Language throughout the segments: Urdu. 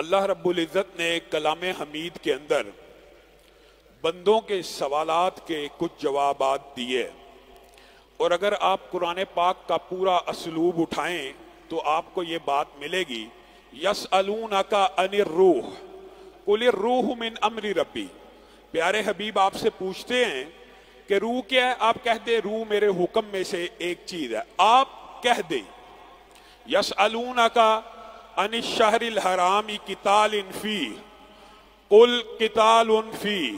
اللہ رب العزت نے کلام حمید کے اندر بندوں کے سوالات کے کچھ جوابات دیے، اور اگر آپ قرآن پاک کا پورا اسلوب اٹھائیں تو آپ کو یہ بات ملے گی، یسألونک عن الروح قل الروح من امر ربی۔ پیارے حبیب آپ سے پوچھتے ہیں کہ روح کیا ہے، آپ کہہ دیں روح میرے حکم میں سے ایک چیز ہے، آپ کہہ دیں یسألونک عن الشہر الحرام قتال فیہ قل قتال فیہ۔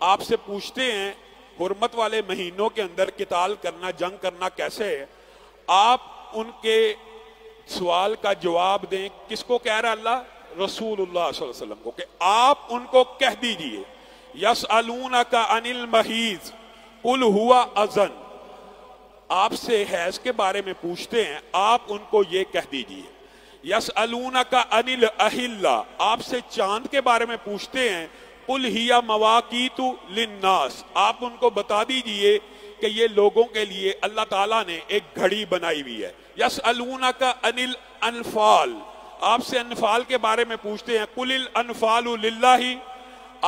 آپ سے پوچھتے ہیں حرمت والے مہینوں کے اندر قتال کرنا، جنگ کرنا کیسے ہے، آپ ان کے سوال کا جواب دیں۔ کس کو کہہ رہا اللہ؟ رسول اللہ صلی اللہ علیہ وسلم کو، کہ آپ ان کو کہہ دیجئے یسألونک عن المحیض قل هو اذن۔ آپ سے حیض کے بارے میں پوچھتے ہیں، آپ ان کو یہ کہہ دیجئے یسألونک عن الاہلہ۔ آپ سے چاند کے بارے میں پوچھتے ہیں، قل ہی مواقیت للناس۔ آپ ان کو بتا دیجئے کہ یہ لوگوں کے لیے اللہ تعالیٰ نے ایک گھڑی بنائی ہوئی ہے۔ یسألونک عن الانفال۔ آپ سے انفال کے بارے میں پوچھتے ہیں، قل الانفال للہ۔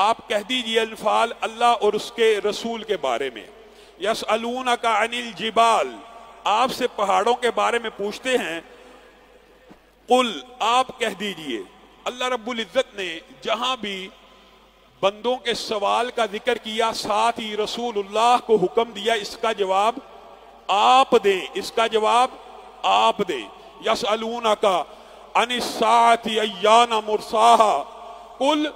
آپ کہہ دیجئے انفال اللہ اور اس کے رسول کے بارے میں۔ یسألونک عن الجبال۔ آپ سے پہاڑوں کے بارے میں پوچھتے ہیں، قل آپ کہہ دیجئے۔ اللہ رب العزت نے جہاں بھی بندوں کے سوال کا ذکر کیا، ساتھ ہی رسول اللہ کو حکم دیا اس کا جواب آپ دیں، اس کا جواب آپ دیں۔ یسألونک عن الساعۃ ایان مرساها قل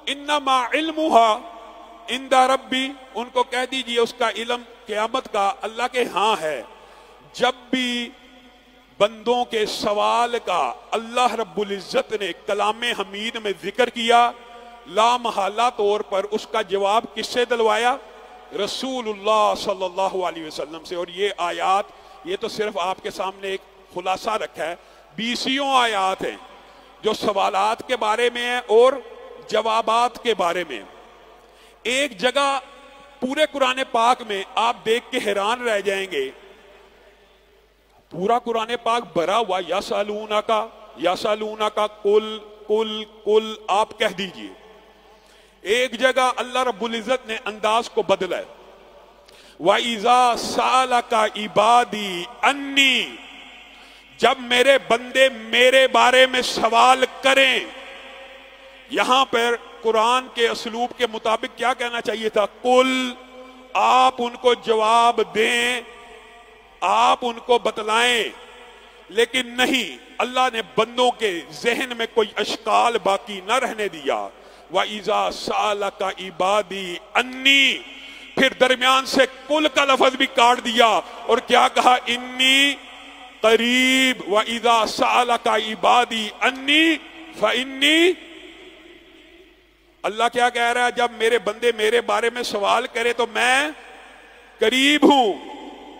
انما علمها عند ربی۔ ان کو کہہ دیجئے اس کا علم قیامت کا اللہ کے ہاں ہے۔ جب بھی بندوں کے سوال کا اللہ رب العزت نے کلام حمید میں ذکر کیا، لا محالہ طور پر اس کا جواب کس سے دلوایا؟ رسول اللہ صلی اللہ علیہ وسلم سے۔ اور یہ آیات، یہ تو صرف آپ کے سامنے ایک خلاصہ رکھا ہے، 20 آیات ہیں جو سوالات کے بارے میں ہیں اور جوابات کے بارے میں۔ ایک جگہ پورے قرآن پاک میں آپ دیکھ کے حیران رہ جائیں گے، پورا قرآن پاک بھرا ہوا یسألونک یسألونک قل قل قل، آپ کہہ دیجئے۔ ایک جگہ اللہ رب العزت نے انداز کو بدلا ہے، وَإِذَا سَأَلَكَ عِبَادِي أَنِّي۔ جب میرے بندے میرے بارے میں سوال کریں، یہاں پر قرآن کے اسلوب کے مطابق کیا کہنا چاہیے تھا؟ قل، آپ ان کو جواب دیں، آپ ان کو بتلائیں، لیکن نہیں، اللہ نے بندوں کے ذہن میں کوئی اشکال باقی نہ رہنے دیا۔ وَإِذَا سَأَلَكَ عِبَادِي أَنِّي، پھر درمیان سے کل کا لفظ بھی کاٹ دیا اور کیا کہا؟ انی قریب۔ وَإِذَا سَأَلَكَ عِبَادِي أَنِّي فَإِنِّي۔ اللہ کیا کہہ رہا ہے؟ جب میرے بندے میرے بارے میں سوال کرے تو میں قریب ہوں۔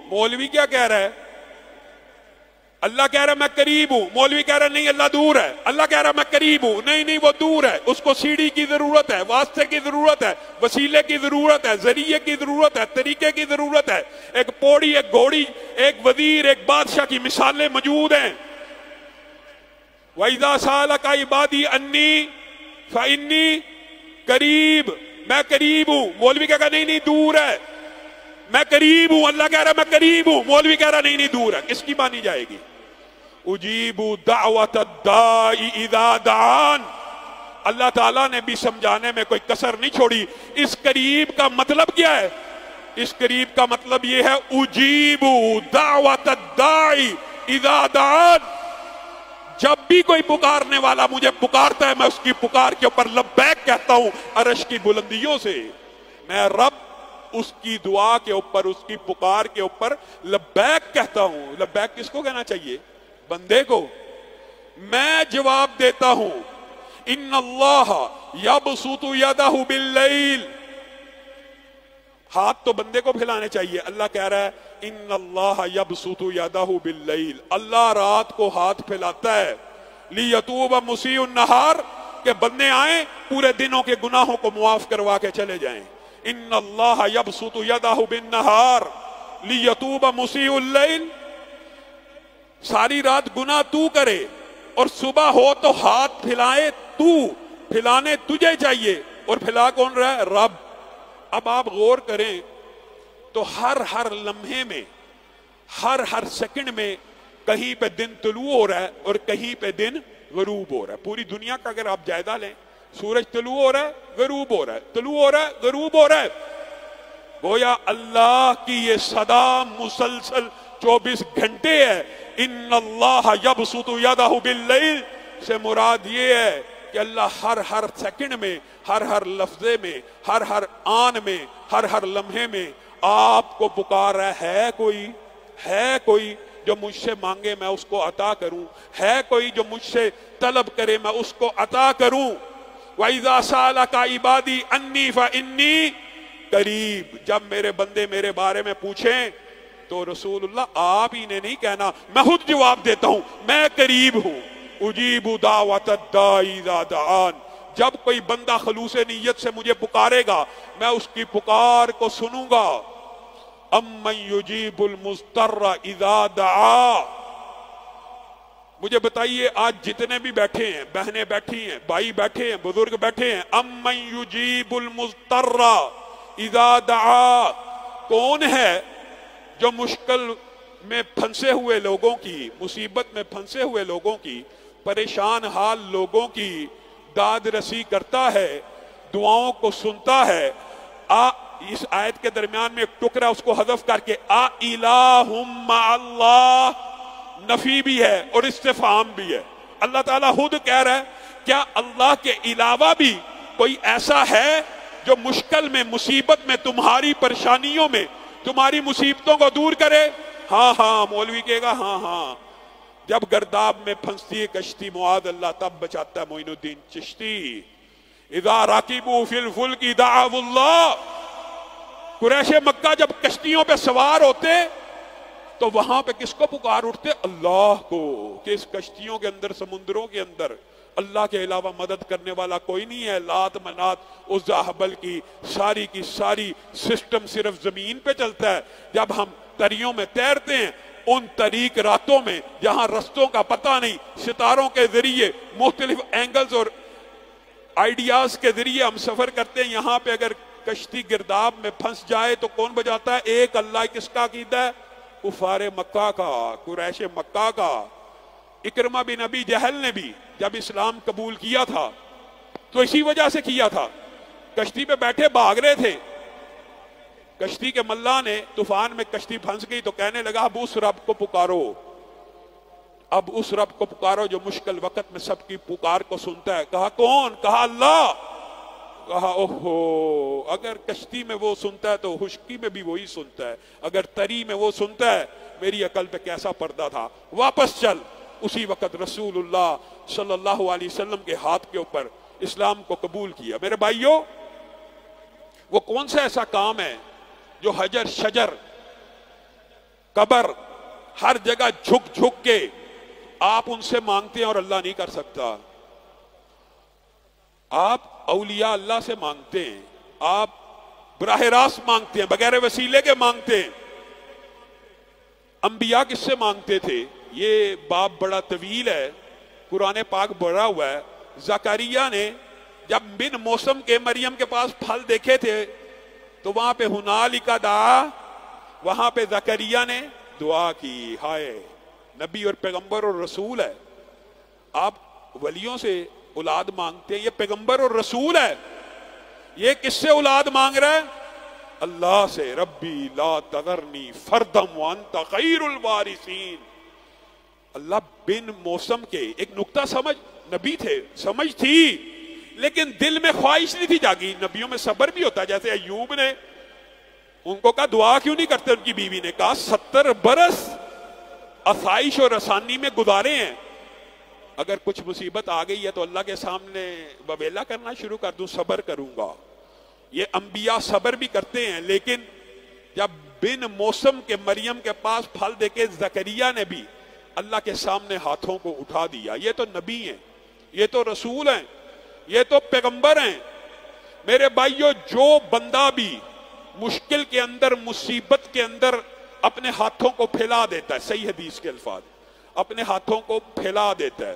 مولوی کیا کہہ رہا ہے؟ اللہ کہہ رہا ہے میں قریب ہوں، مولوی کہہ رہا ہے نہیں اللہ دور ہے۔ اللہ کہہ رہا ہے میں قریب ہوں، نہیں نہیں وہ دور ہے، اس کو سیڑھی کی ضرورت ہے، واسطے کی ضرورت ہے، وسیلے کی ضرورت ہے، ذریعے کی ضرورت ہے، طریقے کی ضرورت ہے۔ ایک پوڑی، ایک گھوڑی، ایک وزیر، ایک بادشاہ کی مثالیں موجود ہیں۔ وَإِذَا سَأَلَكَ عِبَادِي أَنِّي فَإِنِّي قریب، میں قریب ہوں۔ مولوی کہہ رہا نہیں نہیں دور ہے، میں قریب ہوں۔ اللہ کہہ رہا میں قریب ہوں، مولوی کہہ رہا نہیں نہیں دور ہے۔ کس کی مانی جائے گی؟ اجیب دعوت الداعی اذا دعان۔ اللہ تعالیٰ نے بھی سمجھانے میں کوئی کسر نہیں چھوڑی۔ اس قریب کا مطلب کیا ہے؟ اس قریب کا مطلب یہ ہے اجیب دعوت الداعی اذا دعان۔ جب بھی کوئی پکارنے والا مجھے پکارتا ہے، میں اس کی پکار کے اوپر لبیک کہتا ہوں عرش کی بلندیوں سے۔ میں رب اس کی دعا کے اوپر، اس کی پکار کے اوپر لبیک کہتا ہوں۔ لبیک کس کو کہنا چاہیے؟ بندے کو۔ میں جواب دیتا ہوں، ان اللہ یبسط یدہ باللیل۔ ہاتھ تو بندے کو پھیلانے چاہیے۔ اللہ کہہ رہا ہے ان اللہ یبسط یدہ باللیل، اللہ رات کو ہاتھ پھیلاتا ہے، لیتوب مسیء النہار، کہ بندے آئیں پورے دنوں کے گناہوں کو معاف کروا کے چلے جائیں۔ ان اللہ یبسط یدہ بالنہار لیتوب مسیء اللیل، ساری رات گناہ تو کرے، اور صبح ہو تو ہاتھ پھلائے تو، پھلانے تجھے چاہیے، اور پھلا کون رہا ہے؟ رب۔ اب آپ غور کریں تو ہر لمحے میں، ہر سیکنڈ میں کہیں پہ دن طلوع ہو رہا ہے اور کہیں پہ دن غروب ہو رہا ہے۔ پوری دنیا کا اگر آپ جائزہ لیں، سورج طلوع ہو رہا ہے، غروب ہو رہا ہے، طلوع ہو رہا ہے، غروب ہو رہا ہے۔ گویا اللہ کی یہ صدا مسلسل 24 گھنٹے ہے۔ ان اللہ یبسط یدہ باللیل سے مراد یہ ہے کہ اللہ ہر سیکنڈ میں، ہر لفظے میں، ہر آن میں، ہر لمحے میں آپ کو پکار رہا ہے۔ کوئی جو مجھ سے مانگے میں اس کو عطا کروں، ہے کوئی جو مجھ سے طلب کرے میں اس کو عطا کروں۔ وَإِذَا سَأَلَكَ عِبَادِي أَنِّي فَإِنِّي قریب، جب میرے بندے میرے بارے میں پوچھیں تو رسول اللہ آپ ہی نے نہیں کہنا، میں خود جواب دیتا ہوں، میں قریب ہوں۔ اجیب دعوت الداعی اذا دعان، جب کوئی بندہ خلوص نیت سے مجھے پکارے گا میں اس کی پکار کو سنوں گا۔ امن یجیب المضطر اذا دعا، مجھے بتائیے آج جتنے بھی بیٹھے ہیں، بہنیں بیٹھی ہیں، بھائی بیٹھے ہیں، بزرگ بیٹھے ہیں، امن یجیب المضطر اذا دعا، کون ہے جو مشکل میں پھنسے ہوئے لوگوں کی، مصیبت میں پھنسے ہوئے لوگوں کی، پریشان حال لوگوں کی داد رسی کرتا ہے، دعاؤں کو سنتا ہے۔ اس آیت کے درمیان میں ایک ٹکڑا اس کو حذف کر کے الہم مع اللہ، نفی بھی ہے اور استفہام بھی ہے۔ اللہ تعالیٰ خود کہہ رہا ہے کیا اللہ کے علاوہ بھی کوئی ایسا ہے جو مشکل میں، مصیبت میں، تمہاری پریشانیوں میں، تمہاری مصیبتوں کو دور کرے؟ ہاں مولوی کہے گا ہاں۔ جب گرداب میں پھنستی ہے کشتی معاذ اللہ تب بچاتا ہے معین الدین چشتی۔ اذا راکبوا فی الفلک دعوا اللہ، قریش مکہ جب کشتیوں پہ سوار ہوتے تو وہاں پہ کس کو پکار اٹھتے؟ اللہ کو، کہ اس کشتیوں کے اندر، سمندروں کے اندر اللہ کے علاوہ مدد کرنے والا کوئی نہیں ہے۔ لات منات عزا حبل کی ساری سسٹم صرف زمین پہ چلتا ہے۔ جب ہم تریوں میں تیرتے ہیں، ان طریق راتوں میں جہاں رستوں کا پتہ نہیں، ستاروں کے ذریعے مختلف اینگلز اور آئیڈیاز کے ذریعے ہم سفر کرتے ہیں، یہاں پہ اگر کشتی گرداب میں پھنس جائے تو کون بجاتا ہے؟ ایک اللہ۔ کس کا عقیدہ ہے؟ کفار مکہ کا، قریش مکہ کا۔ اکرمہ بن ابی جہل نے بھی جب اسلام قبول کیا تھا تو اسی وجہ سے کیا تھا، کشتی پہ بیٹھے بھاگ رہے تھے، کشتی کے ملا نے طوفان میں کشتی پھنس گئی تو کہنے لگا اب اس رب کو پکارو، اب اس رب کو پکارو جو مشکل وقت میں سب کی پکار کو سنتا ہے۔ کہا کون؟ کہا اللہ۔ کہا اوہو، اگر کشتی میں وہ سنتا ہے تو خشکی میں بھی وہی سنتا ہے، اگر تری میں وہ سنتا ہے، میری عقل پہ کیسا پردہ تھا، واپس چل۔ اسی وقت رسول اللہ صلی اللہ علیہ وسلم کے ہاتھ کے اوپر اسلام کو قبول کیا۔ میرے بھائیوں، وہ کون سا ایسا کام ہے جو حجر شجر قبر ہر جگہ جھک کے آپ ان سے مانگتے ہیں اور اللہ نہیں کر سکتا؟ آپ اولیاء اللہ سے مانگتے ہیں، آپ براہ راست مانگتے ہیں، بغیر وسیلے کے مانگتے ہیں۔ انبیاء کس سے مانگتے تھے؟ یہ باب بڑا طویل ہے، قرآن پاک بڑھا ہوا ہے۔ زکریا نے جب بن موسم کے مریم کے پاس پھل دیکھے تھے تو وہاں پہ ہنالک دعا، وہاں پہ زکریا نے دعا کی۔ ہائے، نبی اور پیغمبر اور رسول ہے، آپ ولیوں سے اولاد مانگتے ہیں، یہ پیغمبر اور رسول ہے، یہ کس سے اولاد مانگ رہا ہے؟ اللہ سے۔ ربی لا تذرنی فردم وانت خیر الوارثین۔ اللہ بن موسم کے ایک نقطہ سمجھ، نبی تھے، سمجھ تھی، لیکن دل میں خواہش نہیں تھی جاگی۔ نبیوں میں صبر بھی ہوتا ہے، جیسے ایوب نے ان کو کہا دعا کیوں نہیں کرتے؟ ان کی بیوی نے کہا 70 برس آسائش اور آسانی میں گزارے ہیں، اگر کچھ مصیبت آ گئی ہے تو اللہ کے سامنے بویلا کرنا شروع کر دوں، صبر کروں گا۔ یہ انبیاء صبر بھی کرتے ہیں، لیکن جب بن موسم کے مریم کے پاس پھل دے کے زکریا نے بھی اللہ کے سامنے ہاتھوں کو اٹھا دیا۔ یہ تو نبی ہیں، یہ تو رسول ہیں، یہ تو پیغمبر ہیں۔ میرے بھائیو، جو بندہ بھی مشکل کے اندر، مصیبت کے اندر اپنے ہاتھوں کو پھیلا دیتا ہے، صحیح حدیث کے الفاظ، اپنے ہاتھوں کو پھیلا دیتا ہے،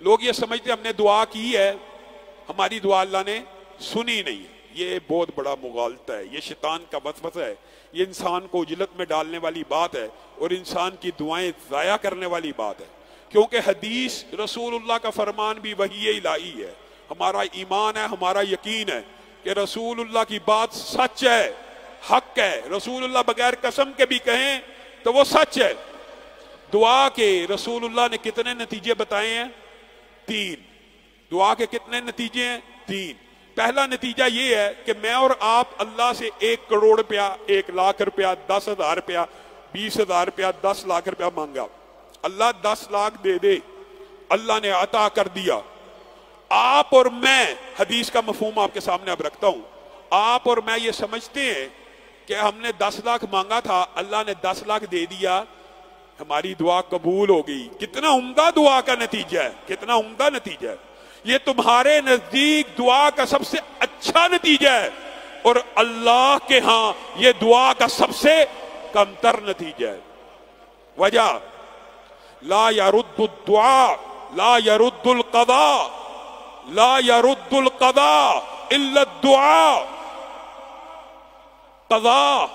لوگ یہ سمجھتے ہم نے دعا کی ہے، ہماری دعا اللہ نے سنی نہیں. یہ بہت بڑا مغالطہ ہے، یہ شیطان کا وسوسہ ہے، یہ انسان کو اجلت میں ڈالنے والی بات ہے اور انسان کی دعائیں ضائع کرنے والی بات ہے. کیونکہ حدیث رسول اللہ کا فرمان بھی وحی الہی ہے. ہمارا ایمان ہے، ہمارا یقین ہے کہ رسول اللہ کی بات سچ ہے، حق ہے. رسول اللہ بغیر قسم کے بھی کہیں تو وہ سچ ہے. دعا کے رسول اللہ نے کتنے نتیجے بتائے ہیں؟ 3. دعا کے کتنے نتیجے ہیں؟ 3. پہلا نتیجہ یہ ہے کہ میں اور آپ اللہ سے 1 کروڑ روپیہ، 1 لاکھ روپیہ، 10,000 روپیہ، 20,000 روپیہ، 10 لاکھ روپیہ مانگا، اللہ 10 لاکھ دے دے، اللہ نے عطا کر دیا. آپ اور میں، حدیث کا مفہوم آپ کے سامنے اب رکھتا ہوں، آپ اور میں یہ سمجھتے ہیں کہ ہم نے 10 لاکھ مانگا تھا، اللہ نے 10 لاکھ دے دیا، ہماری دعا قبول ہو گئی. کتنا عمدہ دعا کا نتیجہ ہے، کتنا عمدہ نتیجہ ہے. یہ تمہارے نزدیک دعا کا سب سے اچھا نتیجہ ہے اور اللہ کے ہاں یہ دعا کا سب سے کمتر نتیجہ ہے. وجہ لا يرد الدعاء لا يرد القضاء لا يرد القضاء الا الدعاء. قضاء،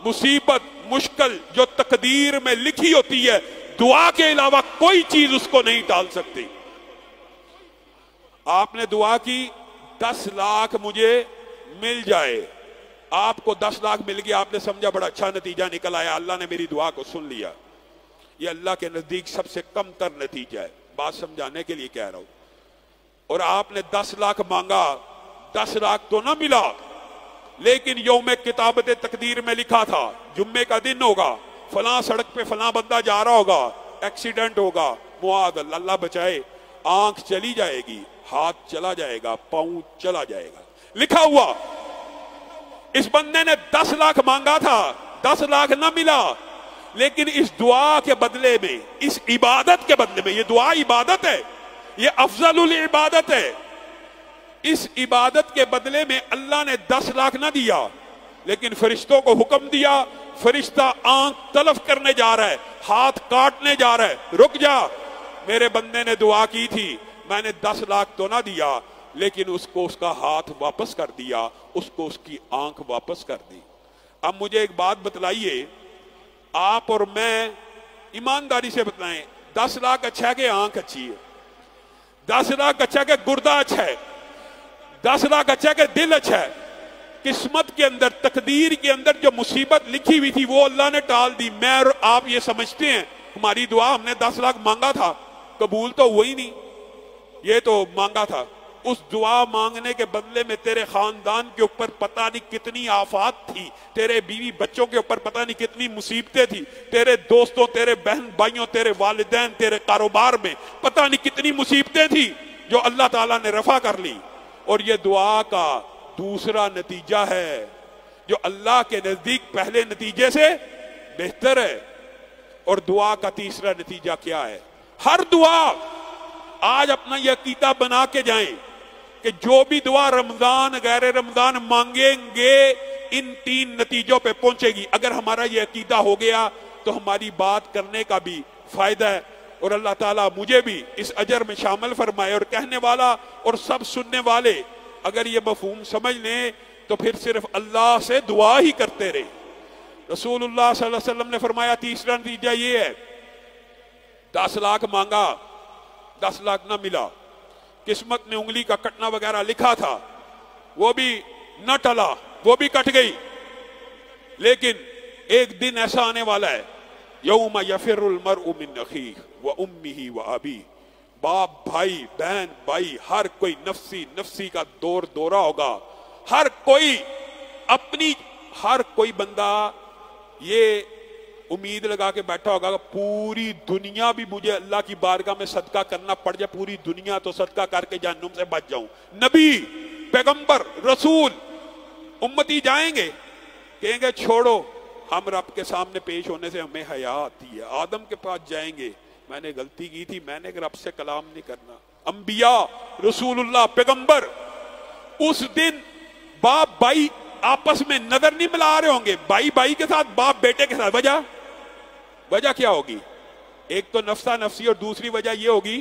مصیبت، مشکل جو تقدیر میں لکھی ہوتی ہے، دعا کے علاوہ کوئی چیز اس کو نہیں ٹال سکتی. آپ نے دعا کی 10 لاکھ مجھے مل جائے، آپ کو 10 لاکھ مل گیا، آپ نے سمجھا بڑا اچھا نتیجہ نکل آیا، اللہ نے میری دعا کو سن لیا. یہ اللہ کے نزدیک سب سے کم تر نتیجہ ہے، بات سمجھانے کے لیے کہہ رہا ہوں. اور آپ نے 10 لاکھ مانگا، 10 لاکھ تو نہ ملا، لیکن یوم کتابت تقدیر میں لکھا تھا جمعے کا دن ہوگا، فلاں سڑک پہ فلاں بندہ جا رہا ہوگا، ایکسیڈنٹ ہوگا، معاذ اللہ بچائے، آنکھ چلی جائے گی، ہاتھ چلا جائے گا، پاؤں چلا جائے گا، لکھا ہوا. اس بندے نے 10 لاکھ مانگا تھا، 10 لاکھ نہ ملا، لیکن اس دعا کے بدلے میں، اس عبادت کے بدلے میں، یہ دعا عبادت ہے، یہ افضل العبادت ہے، اس عبادت کے بدلے میں اللہ نے 10 لاکھ نہ دیا، لیکن فرشتوں کو حکم دیا، فرشتہ آنکھ تلف کرنے جا رہا ہے، ہاتھ کاٹنے جا رہا ہے، رک جا، میرے بندے نے دعا کی تھی، میں نے 10 لاکھ تو نہ دیا، لیکن اس کو اس کا ہاتھ واپس کر دیا، اس کو اس کی آنکھ واپس کر دی. اب مجھے ایک بات بتلائیے، آپ اور میں ایمانداری سے بتلائیں، 10 لاکھ اچھا ہے کہ آنکھ اچھی ہے؟ 10 لاکھ اچھا ہے کہ گردہ اچھا ہے؟ 10 لاکھ اچھا ہے کہ دل اچھا ہے؟ قسمت کے اندر، تقدیر کے اندر جو مصیبت لکھی ہوئی تھی وہ اللہ نے ٹال دی. میں اور آپ یہ سمجھتے ہیں ہماری دعا، ہم نے 10 لاکھ مانگا تھا، قبول تو وہی نہیں، یہ تو مانگا تھا. اس دعا مانگنے کے بدلے میں تیرے خاندان کے اوپر پتہ نہیں کتنی آفات تھی، تیرے بیوی بچوں کے اوپر پتہ نہیں کتنی مصیبتیں تھی، تیرے دوستوں، تیرے بہن بھائیوں، تیرے والدین، تیرے کاروبار میں پتہ نہیں کتنی مصیبتیں تھی جو اللہ تعالیٰ نے رفع کر لی. اور یہ دعا کا دوسرا نتیجہ ہے جو اللہ کے نزدیک پہلے نتیجے سے بہتر ہے. اور دعا کا تیسرا نتیجہ کیا ہے؟ ہر دعا، آج اپنا یہ عقیدہ بنا کے جائیں کہ جو بھی دعا رمضان غیر رمضان مانگیں گے ان 3 نتیجوں پہ پہنچے گی. اگر ہمارا یہ عقیدہ ہو گیا تو ہماری بات کرنے کا بھی فائدہ ہے، اور اللہ تعالیٰ مجھے بھی اس اجر میں شامل فرمائے. اور کہنے والا اور سب سننے والے اگر یہ مفہوم سمجھ لیں تو پھر صرف اللہ سے دعا ہی کرتے رہے. رسول اللہ صلی اللہ علیہ وسلم نے فرمایا تیسرا نتیجہ یہ ہے، 10 لاکھ مانگا، 10 لاکھ نہ ملا، قسمت میں انگلی کا کٹنا وغیرہ لکھا تھا، وہ بھی نہ ٹلا، وہ بھی کٹ گئی. لیکن ایک دن ایسا آنے والا ہے، یوم یفر المرء من اخیہ وامہ وابیہ، باپ، بھائی، بہن، بھائی، ہر کوئی نفسی نفسی کا دور دورہ ہوگا. ہر کوئی اپنی، ہر کوئی بندہ یہ امید لگا کے بیٹھا ہوگا کہ پوری دنیا بھی مجھے اللہ کی بارگاہ میں صدقہ کرنا پڑ جائے، پوری دنیا تو صدقہ کر کے جہنم سے بچ جاؤں. نبی، پیغمبر، رسول، امتی جائیں گے، کہیں گے چھوڑو، ہم رب کے سامنے پیش ہونے سے ہمیں حیا آتی ہے. آدم کے پاس جائیں گے، میں نے غلطی کی تھی، میں نے رب سے کلام نہیں کرنا. انبیاء، رسول اللہ، پیغمبر، اس دن باپ بھائی آپس میں نظر نہیں ملا رہے ہوں گے، بھائی بھائی کے ساتھ، باپ بیٹے کے ساتھ. وجہ کیا ہوگی؟ ایک تو نفسا نفسی، اور دوسری وجہ یہ ہوگی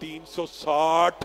360।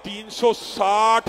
360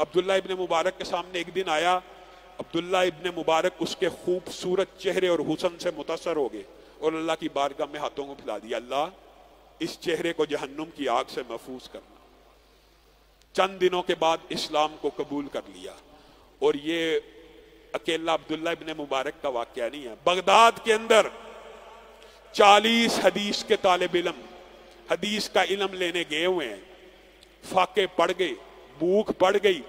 عبداللہ ابن مبارک کے سامنے ایک دن آیا. عبداللہ ابن مبارک اس کے خوبصورت چہرے اور حسن سے متاثر ہو گئے اور اللہ کی بارگاہ میں ہاتھوں کو پھیلا دیا, اللہ اس چہرے کو جہنم کی آگ سے محفوظ کرنا. چند دنوں کے بعد اسلام کو قبول کر لیا. اور یہ اکیلا عبداللہ ابن مبارک کا واقعہ نہیں ہے. بغداد کے اندر 40 حدیث کے طالب علم حدیث کا علم لینے گئے ہوئے ہیں. فاقے پڑ گئے, بھوک پڑ گئی,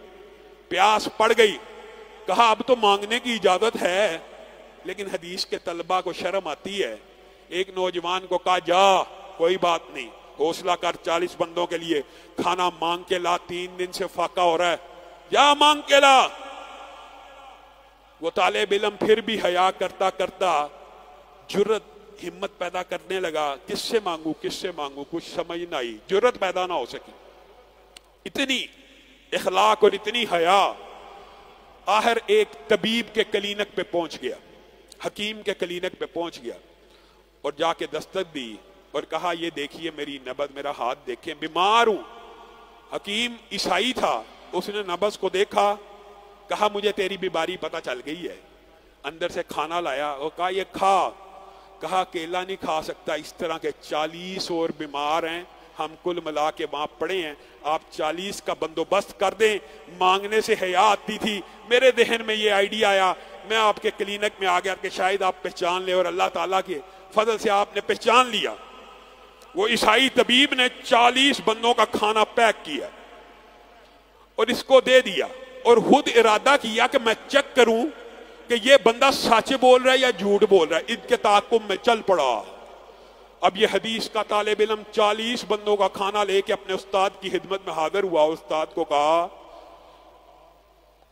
پیاس پڑ گئی. کہا اب تو مانگنے کی اجازت ہے, لیکن حدیث کے طلبہ کو شرم آتی ہے. ایک نوجوان کو کہا جا کوئی بات نہیں, حوصلہ کر, 40 بندوں کے لیے کھانا مانگ کے لا, 3 دن سے فاقہ ہو رہا ہے, جا مانگ کے لا. وہ طالب علم پھر بھی حیا کرتا کرتا جرت ہمت پیدا کرنے لگا, کس سے مانگوں, کچھ سمجھ نہ آئی, جرت پیدا نہ ہو سکی. اتنی اخلاق اور اتنی حیا. آخر ایک طبیب کے کلینک پہ پہنچ گیا, حکیم کے کلینک پہ پہنچ گیا اور جا کے دستک دی اور کہا یہ دیکھیے میری نبض, میرا ہاتھ دیکھیں, بیمار ہوں. حکیم عیسائی تھا, اس نے نبض کو دیکھا, کہا مجھے تیری بیماری پتہ چل گئی ہے. اندر سے کھانا لایا اور کہا یہ کھا. کہا اکیلا نہیں کھا سکتا, اس طرح کے 40 اور بیمار ہیں, ہم کل ملا کے وہاں پڑے ہیں, آپ 40 کا بندوبست کر دیں. مانگنے سے حیا آتی تھی, میرے ذہن میں یہ آئیڈیا آیا, میں آپ کے کلینک میں آ گیا کہ شاید آپ پہچان لیں, اور اللہ تعالیٰ کے فضل سے آپ نے پہچان لیا. وہ عیسائی طبیب نے 40 بندوں کا کھانا پیک کیا اور اس کو دے دیا, اور خود ارادہ کیا کہ میں چیک کروں کہ یہ بندہ سچ بول رہا ہے یا جھوٹ بول رہا ہے. ان کے تعاقب میں چل پڑا. اب یہ حدیث کا طالب علم 40 بندوں کا کھانا لے کے اپنے استاد کی خدمت میں حاضر ہوا. استاد کو کہا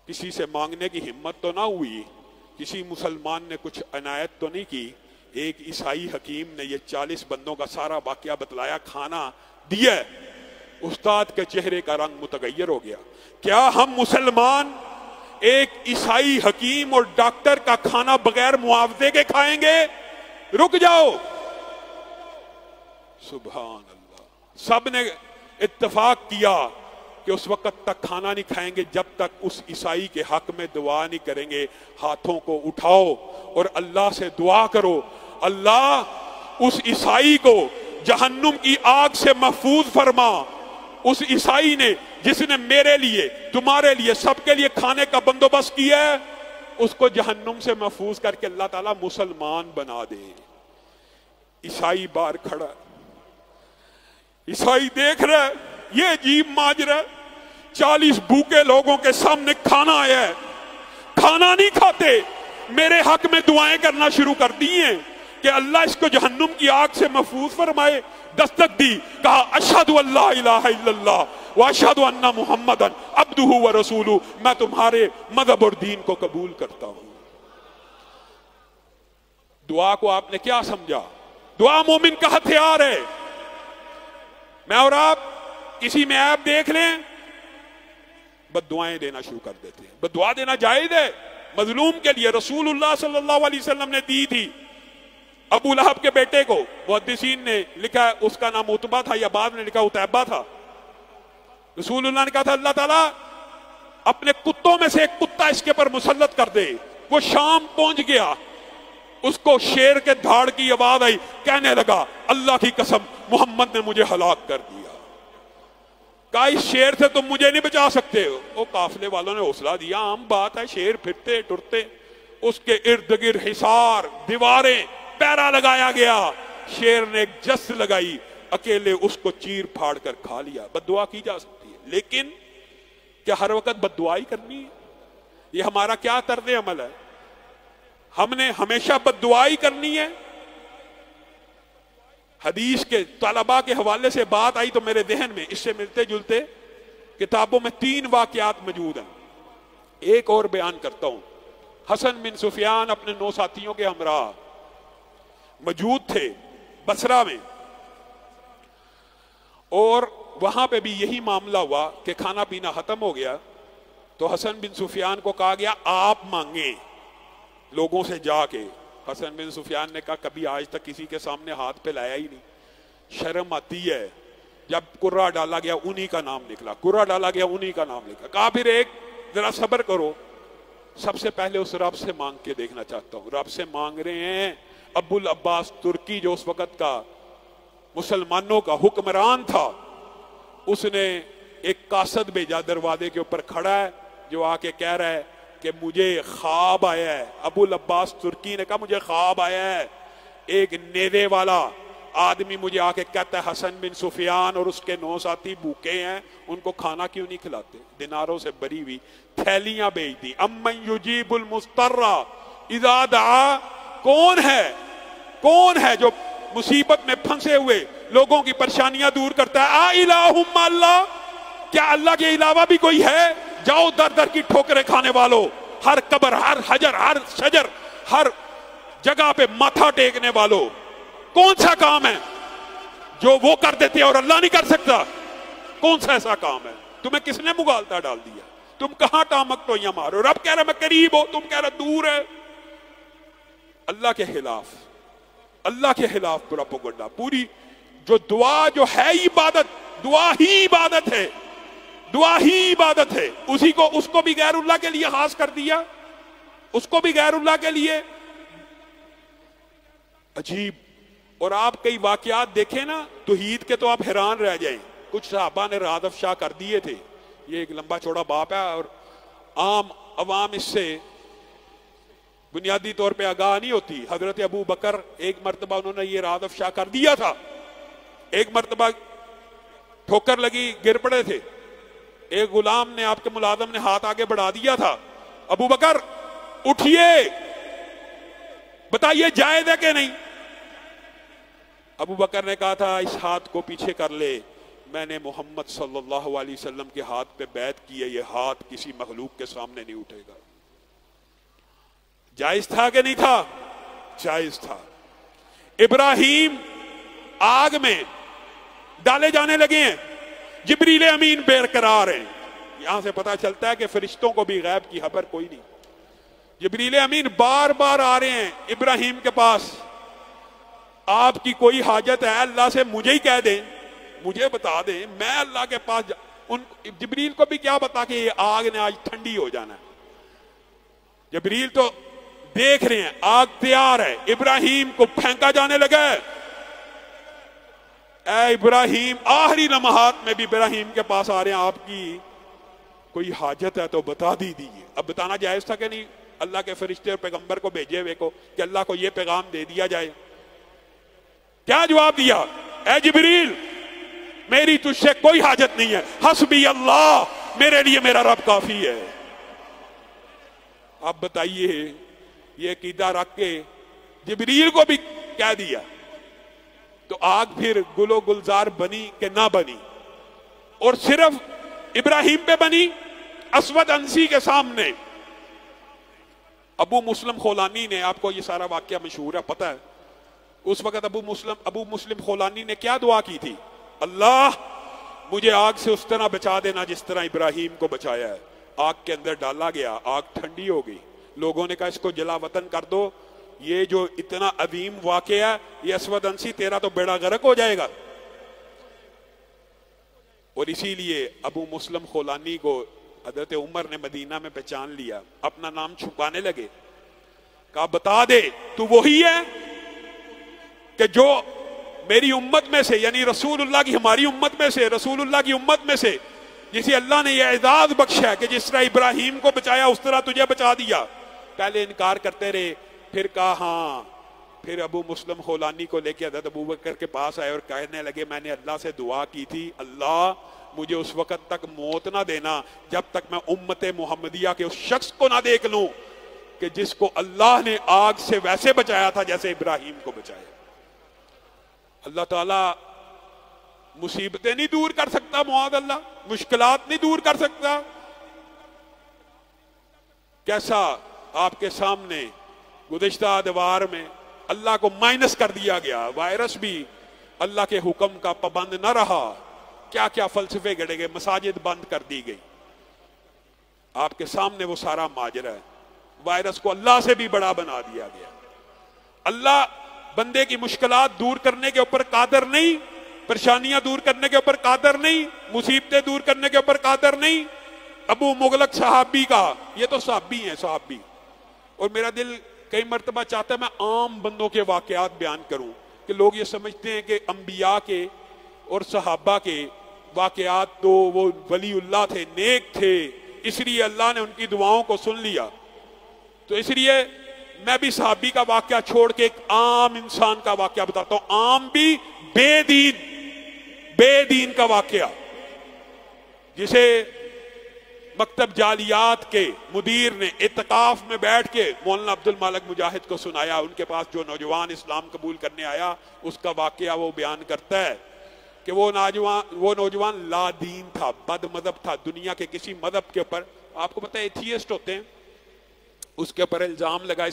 کسی سے مانگنے کی ہمت تو نہ ہوئی, کسی مسلمان نے کچھ عنایت تو نہیں کی. ایک عیسائی حکیم نے یہ 40 بندوں کا سارا واقعہ بتلایا, کھانا دیا. استاد کے چہرے کا رنگ متغیر ہو گیا. کیا ہم مسلمان ایک عیسائی حکیم اور ڈاکٹر کا کھانا بغیر معاوضے کے کھائیں گے؟ رک جاؤ. سبحان اللہ. سب نے اتفاق کیا کہ اس وقت تک کھانا نہیں کھائیں گے جب تک اس عیسائی کے حق میں دعا نہیں کریں گے. ہاتھوں کو اٹھاؤ اور اللہ سے دعا کرو, اللہ اس عیسائی کو جہنم کی آگ سے محفوظ فرما. اس عیسائی نے جس نے میرے لیے, تمہارے لیے, سب کے لیے کھانے کا بندوبست کیا ہے, اس کو جہنم سے محفوظ کر کے اللہ تعالیٰ مسلمان بنا دے. عیسائی باہر کھڑا, عیسائی دیکھ رہا ہے یہ عجیب ماجرا ہے. 40 بھوکے لوگوں کے سامنے کھانا آیا ہے, کھانا نہیں کھاتے, میرے حق میں دعائیں کرنا شروع کر دی ہیں کہ اللہ اس کو جہنم کی آگ سے محفوظ فرمائے. دستک دی, کہا اشہد ان لا الہ الا اللہ واشہد ان محمدا عبدہ ورسولہ, میں تمہارے مذہب اور دین کو قبول کرتا ہوں. دعا کو آپ نے کیا سمجھا؟ دعا مومن کا ہتھیار ہے. میں اور آپ کسی میں عیب دیکھ لیں, بد دعائیں دینا شروع کر دیتے ہیں. بد دعا دینا جائز ہے مظلوم کے لیے, رسول اللہ صلی اللہ علیہ وسلم نے دی تھی. ابو لہب کے بیٹے کو محدثین نے لکھا ہے اس کا نام عتبہ تھا, یا بعد نے لکھا عتیبہ تھا. رسول اللہ نے کہا تھا اللہ تعالیٰ اپنے کتوں میں سے ایک کتا اس کے پر مسلط کر دے. وہ شام پہنچ گیا, اس کو شیر کے دھاڑ کی آواز آئی, کہنے لگا اللہ کی قسم محمد نے مجھے ہلاک کر دیا. کہا اس شیر سے تم مجھے نہیں بچا سکتے. وہ قافلے والوں نے حوصلہ دیا, عام بات ہے, شیر پھرتے ٹرتے. اس کے ارد گرد حصار, دیواریں, پیرا لگایا گیا. شیر نے ایک جس لگائی, اکیلے اس کو چیر پھاڑ کر کھا لیا. بد دعا کی جا سکتی ہے, لیکن کیا ہر وقت بد دعا ہی کرنی ہے؟ یہ ہمارا کیا طرز عمل ہے؟ ہم نے ہمیشہ بد دعا ہی کرنی ہے؟ حدیث کے طلباء کے حوالے سے بات آئی تو میرے ذہن میں اس سے ملتے جلتے کتابوں میں 3 واقعات موجود ہیں. ایک اور بیان کرتا ہوں. حسن بن سفیان اپنے 9 ساتھیوں کے ہمراہ موجود تھے بصرہ میں, اور وہاں پہ بھی یہی معاملہ ہوا کہ کھانا پینا ختم ہو گیا تو حسن بن سفیان کو کہا گیا آپ مانگیں لوگوں سے جا کے. حسن بن سفیان نے کہا کبھی آج تک کسی کے سامنے ہاتھ پہ لایا ہی نہیں, شرم آتی ہے. جب قرہ ڈالا گیا انہی کا نام نکلا، قرہ ڈالا گیا انہی کا نام نکلا. کہا پھر ایک ذرا صبر کرو، سب سے پہلے اس رب سے مانگ کے دیکھنا چاہتا ہوں. رب سے مانگ رہے ہیں. ابو العباس ترکی جو اس وقت کا مسلمانوں کا حکمران تھا، اس نے ایک قاصد بھیجا دروازے کے اوپر کھڑا ہے، جو آ کے کہہ رہا ہے کہ مجھے خواب آیا ہے. ابو العباس ترکی نے کہا مجھے خواب آیا ہے، ایک نیزے والا آدمی مجھے آ کے کہتا ہے حسن بن سفیان اور اس کے 9 ساتھی بھوکے ہیں، ان کو کھانا کیوں نہیں کھلاتے؟ دیناروں سے بری ہوئی تھیلیاں بھیج دی. امن یجیب المضطر اذا دعا، کون ہے جو مصیبت میں پھنسے ہوئے لوگوں کی پریشانیاں دور کرتا ہے؟ الہم اللہ، کیا اللہ کے علاوہ بھی کوئی ہے؟ جاؤ در در کی ٹھوکریں کھانے والوں، ہر قبر، ہر حجر، ہر شجر، ہر جگہ پہ ماتھا ٹیکنے والوں، کون سا کام ہے جو وہ کر دیتے اور اللہ نہیں کر سکتا؟ کون سا ایسا کام ہے؟ تمہیں کس نے مغالطہ ڈال دیا؟ تم کہاں ٹامک ٹوئیاں مارو؟ رب کہہ رہا میں قریب ہوں، تم کہہ رہا دور ہے. اللہ کے خلاف پروپیگنڈا. پوری جو دعا جو ہے عبادت، دعا ہی عبادت ہے، دعا ہی عبادت ہے. اس کو بھی غیر اللہ کے لیے خاص کر دیا، اس کو بھی غیر اللہ کے لیے. عجیب. اور آپ کئی واقعات دیکھیں نا توحید کے تو آپ حیران رہ جائیں. کچھ صحابہ نے راز افشا کر دیے تھے. یہ ایک لمبا چوڑا باپ ہے اور عام عوام اس سے بنیادی طور پہ آگاہ نہیں ہوتی. حضرت ابو بکر ایک مرتبہ انہوں نے یہ راز افشا کر دیا تھا. ایک مرتبہ ٹھوکر لگی، گر پڑے تھے. ایک غلام نے، آپ کے ملازم نے ہاتھ آگے بڑھا دیا تھا. ابو بکر اٹھئے، بتائیے جائز ہے کہ نہیں؟ ابو بکر نے کہا تھا اس ہاتھ کو پیچھے کر لے، میں نے محمد صلی اللہ علیہ وسلم کے ہاتھ پہ بیعت کی ہے، یہ ہاتھ کسی مخلوق کے سامنے نہیں اٹھے گا. جائز تھا کہ نہیں تھا؟ جائز تھا. ابراہیم آگ میں ڈالے جانے لگے ہیں، جبریل امین برقرار ہیں. یہاں سے پتہ چلتا ہے کہ فرشتوں کو بھی غیب کی خبر کوئی نہیں. جبریل امین بار بار آ رہے ہیں ابراہیم کے پاس، آپ کی کوئی حاجت ہے اللہ سے مجھے ہی کہہ دیں، مجھے بتا دیں، میں اللہ کے پاس جبریل کو بھی کیا بتا کہ یہ آگ نے آج ٹھنڈی ہو جانا ہے. جبریل تو دیکھ رہے ہیں آگ تیار ہے، ابراہیم کو پھینکا جانے لگا ہے. اے ابراہیم، آخری لمحات میں بھی ابراہیم کے پاس آ رہے ہیں، آپ کی کوئی حاجت ہے تو بتا دیجیے. اب بتانا جائز تھا کہ نہیں؟ اللہ کے فرشتے اور پیغمبر کو بھیجے ہوئے کو کہ اللہ کو یہ پیغام دے دیا جائے. کیا جواب دیا؟ اے جبریل، میری تجھ سے کوئی حاجت نہیں ہے، حسبی اللہ، میرے لیے میرا رب کافی ہے. اب بتائیے یہ عقیدہ رکھ کے جبریل کو بھی کہہ دیا تو آگ پھر گل و گلزار بنی کہ نہ بنی؟ اور صرف ابراہیم پہ بنی؟ اسود انسی کے سامنے ابو مسلم خولانی نے، آپ کو یہ سارا واقعہ مشہور ہے، پتہ ہے اس وقت ابو مسلم خولانی نے کیا دعا کی تھی؟ اللہ مجھے آگ سے اس طرح بچا دینا جس طرح ابراہیم کو بچایا ہے. آگ کے اندر ڈالا گیا، آگ ٹھنڈی ہو گئی. لوگوں نے کہا اس کو جلا وطن کر دو، یہ جو اتنا عظیم واقعہ ہے یہ اسود انسی تیرا تو بیڑا غرق ہو جائے گا. اور اسی لیے ابو مسلم خولانی کو حضرت عمر نے مدینہ میں پہچان لیا، اپنا نام چھپانے لگے. کہا بتا دے تو وہی ہے کہ جو میری امت میں سے، یعنی رسول اللہ کی، ہماری امت میں سے، رسول اللہ کی امت میں سے جسے اللہ نے یہ اعزاز بخشا ہے کہ جس طرح ابراہیم کو بچایا اس طرح تجھے بچا دیا. پہلے انکار کرتے رہے، پھر کہا ہاں. پھر ابو مسلم خولانی کو لے کے حضرت ابو بکر کے پاس آئے اور کہنے لگے میں نے اللہ سے دعا کی تھی، اللہ مجھے اس وقت تک موت نہ دینا جب تک میں امت محمدیہ کے اس شخص کو نہ دیکھ لوں کہ جس کو اللہ نے آگ سے ویسے بچایا تھا جیسے ابراہیم کو بچایا. اللہ تعالیٰ مصیبتیں نہیں دور کر سکتا، معاذ اللہ، مشکلات نہیں دور کر سکتا. کیسا آپ کے سامنے گزشتہ ادوار میں اللہ کو مائنس کر دیا گیا، وائرس بھی اللہ کے حکم کا پابند نہ رہا، کیا کیا فلسفے گڑے گئے، مساجد بند کر دی گئی. آپ کے سامنے وہ سارا ماجرا ہے. وائرس کو اللہ سے بھی بڑا بنا دیا گیا. اللہ بندے کی مشکلات دور کرنے کے اوپر قادر نہیں، پریشانیاں دور کرنے کے اوپر قادر نہیں، مصیبتیں دور کرنے کے اوپر قادر نہیں؟ ابو مغلق صحابی کا، یہ تو صحابی ہیں صحابی. اور میرا دل کئی مرتبہ چاہتا ہے میں عام بندوں کے واقعات بیان کروں کہ لوگ یہ سمجھتے ہیں کہ انبیاء کے اور صحابہ کے واقعات تو وہ ولی اللہ تھے، نیک تھے، اس لیے اللہ نے ان کی دعاؤں کو سن لیا. تو اس لیے میں بھی صحابی کا واقعہ چھوڑ کے ایک عام انسان کا واقعہ بتاتا ہوں، عام بھی بے دین کا واقعہ، جسے مکتب جالیات کے مدیر نے اعتکاف میں بیٹھ کے مولانا عبد المالک مجاہد کو سنایا. ان کے پاس جو نوجوان اسلام قبول کرنے آیا اس کا واقعہ وہ بیان کرتا ہے کہ وہ نوجوان لا دین تھا، بد مذہب تھا، دنیا کے کسی مذہب کے اوپر، آپ کو پتہ ہے ایتھیسٹ ہوتے ہیں، اس کے اوپر الزام لگا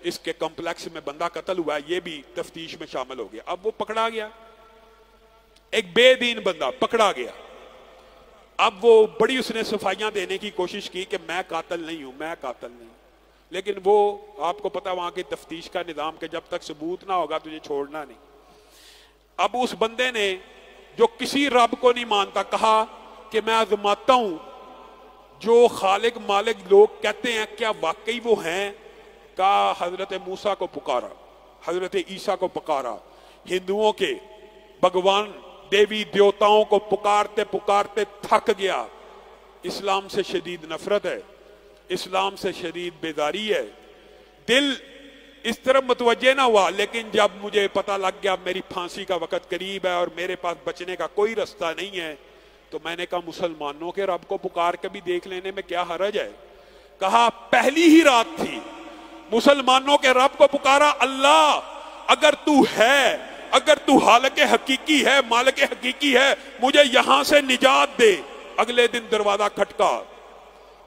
اس کے کمپلیکس میں بندہ قتل ہوا ہے، یہ بھی تفتیش میں شامل ہو گیا. اب وہ پکڑا گیا، ایک بے دین بندہ پکڑا گیا. اب وہ بڑی اس نے صفائیاں دینے کی کوشش کی کہ میں قاتل نہیں ہوں، میں قاتل نہیں. لیکن وہ آپ کو پتا وہاں کی تفتیش کا نظام کہ جب تک ثبوت نہ ہوگا تجھے چھوڑنا نہیں. اب اس بندے نے جو کسی رب کو نہیں مانتا کہا کہ میں آزماتا ہوں جو خالق مالک لوگ کہتے ہیں کیا واقعی وہ ہیں. کہا حضرت موسیٰ کو پکارا، حضرت عیسیٰ کو پکارا، ہندوؤں کے بھگوان دیوی دیوتاؤں کو پکارتے پکارتے تھک گیا. اسلام سے شدید نفرت ہے، اسلام سے شدید بیداری ہے. دل اس طرح متوجہ نہ ہوا، لیکن جب مجھے پتہ لگ گیا میری پھانسی کا وقت قریب ہے اور میرے پاس بچنے کا کوئی رستہ نہیں ہے، تو میں نے کہا مسلمانوں کے رب کو پکار کے بھی دیکھ لینے میں کیا حرج ہے. کہا پہلی ہی رات تھی، مسلمانوں کے رب کو پکارا، اللہ اگر تو ہے، اگر تو خالق حقیقی ہے، مالک حقیقی ہے، مجھے یہاں سے نجات دے. اگلے دن دروازہ کھٹکا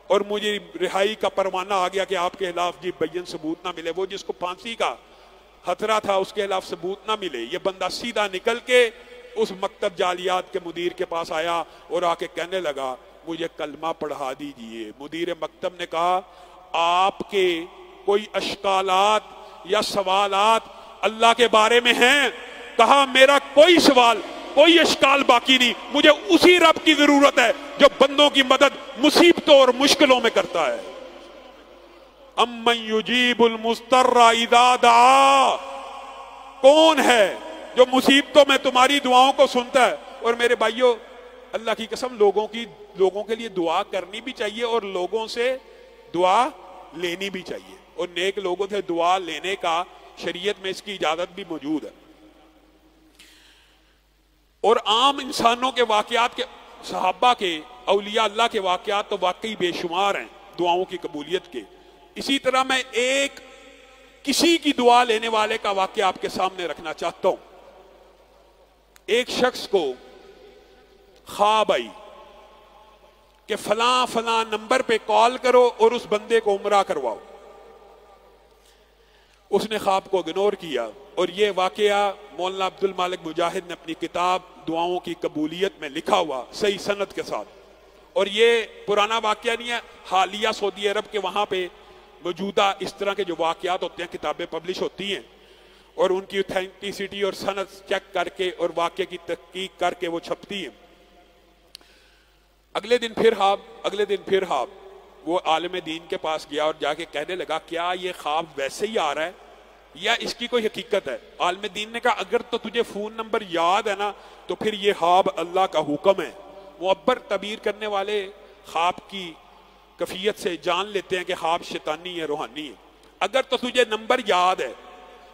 اور مجھے رہائی کا پروانہ آ گیا کہ آپ کے خلاف جی بین ثبوت نہ ملے. وہ جس کو پھانسی کا خطرہ تھا اس کے خلاف ثبوت نہ ملے. یہ بندہ سیدھا نکل کے اس مکتب جالیات کے مدیر کے پاس آیا اور آ کے کہنے لگا مجھے کلمہ پڑھا دیجئے. مدیر مکتب نے کہا آپ کے کوئی اشکالات یا سوالات اللہ کے بارے میں ہیں؟ کہا میرا کوئی سوال کوئی اشکال باقی نہیں، مجھے اسی رب کی ضرورت ہے جو بندوں کی مدد مصیبتوں اور مشکلوں میں کرتا ہے. امن یجیب المضطر اذا دعا، کون ہے جو مصیبتوں میں تمہاری دعاؤں کو سنتا ہے. اور میرے بھائیوں اللہ کی قسم لوگوں کے لیے دعا کرنی بھی چاہیے اور لوگوں سے دعا لینی بھی چاہیے، اور نیک لوگوں سے دعا لینے کا شریعت میں اس کی اجازت بھی موجود ہے. اور عام انسانوں کے واقعات کے، صحابہ کے، اولیاء اللہ کے واقعات تو واقعی بے شمار ہیں دعاؤں کی قبولیت کے. اسی طرح میں ایک کسی کی دعا لینے والے کا واقعہ آپ کے سامنے رکھنا چاہتا ہوں. ایک شخص کو خواب آئی کہ فلاں فلاں نمبر پہ کال کرو اور اس بندے کو عمرہ کرواؤ. اس نے خواب کو اگنور کیا، اور یہ واقعہ مولانا عبد المالک مجاہد نے اپنی کتاب دعاؤں کی قبولیت میں لکھا ہوا صحیح سند کے ساتھ. اور یہ پرانا واقعہ نہیں ہے، حالیہ سعودی عرب کے وہاں پہ موجودہ اس طرح کے جو واقعات ہوتے ہیں کتابیں پبلش ہوتی ہیں اور ان کی اوتھینٹسٹی اور سند چیک کر کے اور واقعے کی تحقیق کر کے وہ چھپتی ہیں. اگلے دن پھر خواب وہ عالم دین کے پاس گیا اور جا کے کہنے لگا کیا یہ خواب ویسے ہی آ رہا ہے یا اس کی کوئی حقیقت ہے؟ عالم دین نے کہا اگر تو تجھے فون نمبر یاد ہے نا تو پھر یہ خواب اللہ کا حکم ہے. معبر تعبیر کرنے والے خواب کی کیفیت سے جان لیتے ہیں کہ خواب شیطانی ہے، روحانی ہے. اگر تو تجھے نمبر یاد ہے